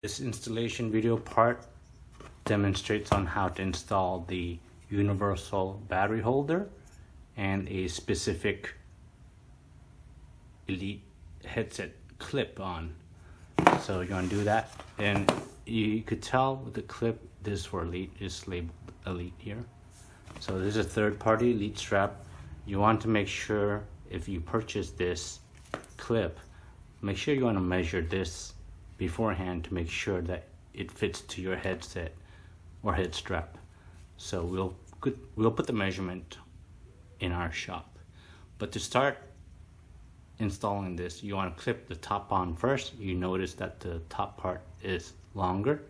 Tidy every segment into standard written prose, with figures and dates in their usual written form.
This installation video part demonstrates on how to install the universal battery holder and a specific Elite headset clip on. So you want to do that, and you could tell with the clip this is for Elite, is labeled Elite here. So this is a third-party Elite strap. You want to make sure if you purchase this clip, make sure you want to measure this beforehand to make sure that it fits to your headset or head strap. So we'll put the measurement in our shop. But to start installing this, you want to clip the top on first. You notice that the top part is longer,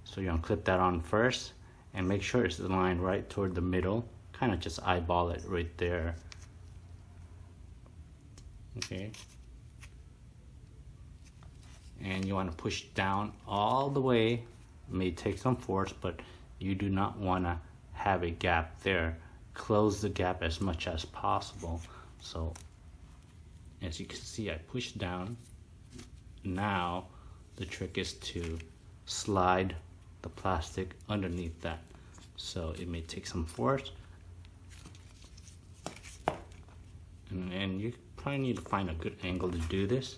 so you want to clip that on first and make sure it's aligned right toward the middle. Kind of just eyeball it right there. Okay. And you want to push down all the way. It may take some force, but you do not want to have a gap there. Close the gap as much as possible. So as you can see, I push down. Now the trick is to slide the plastic underneath that. So it may take some force, and you probably need to find a good angle to do this.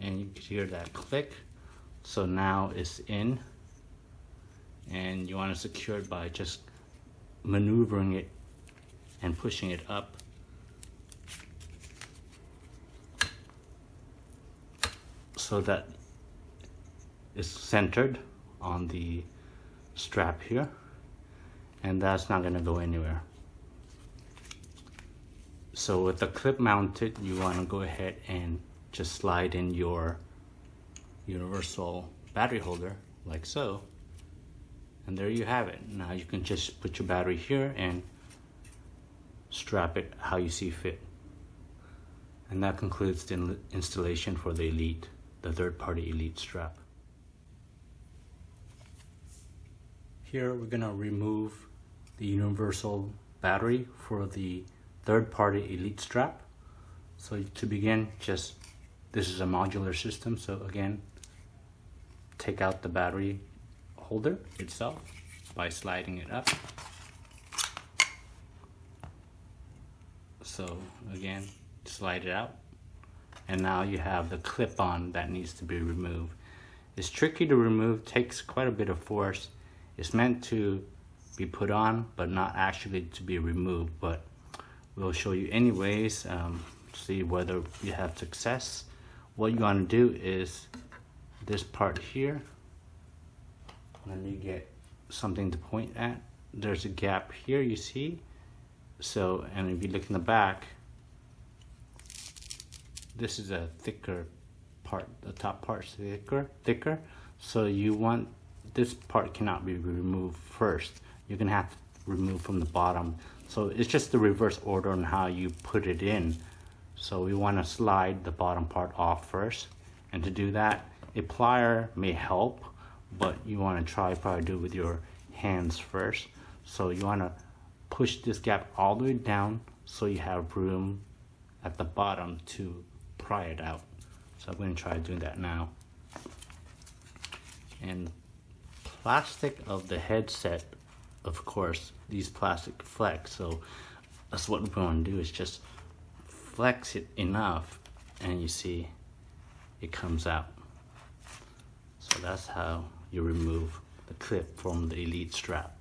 And you can hear that click. So now it's in, and you want to secure it by just maneuvering it and pushing it up. So that it's centered on the strap here, and that's not going to go anywhere. So with the clip mounted, you want to go ahead and just slide in your universal battery holder like so, and there you have it. Now you can just put your battery here and strap it how you see fit. And that concludes the installation for the Elite, the third-party Elite strap. Here we're gonna remove the universal battery for the third-party Elite strap. So to begin, this is a modular system, so again, take out the battery holder itself by sliding it up. So again, slide it out, and now you have the clip-on that needs to be removed. It's tricky to remove, takes quite a bit of force. It's meant to be put on, but not actually to be removed, but we'll show you anyways, see whether you have success. What you want to do is this part here. Let me get something to point at. There's a gap here, you see. So, and if you look in the back, this is a thicker part. The top part's thicker. So you want, this part cannot be removed first. You're gonna have to remove from the bottom. So it's just the reverse order on how you put it in. So we want to slide the bottom part off first, and to do that, a plier may help, but you want to probably do it with your hands first. So you want to push this gap all the way down so you have room at the bottom to pry it out. So I'm going to try doing that now. And plastic of the headset, of course, these plastic flex. So that's what we're going to do, is just flex it enough, and you see it comes out. So that's how you remove the clip from the Elite strap.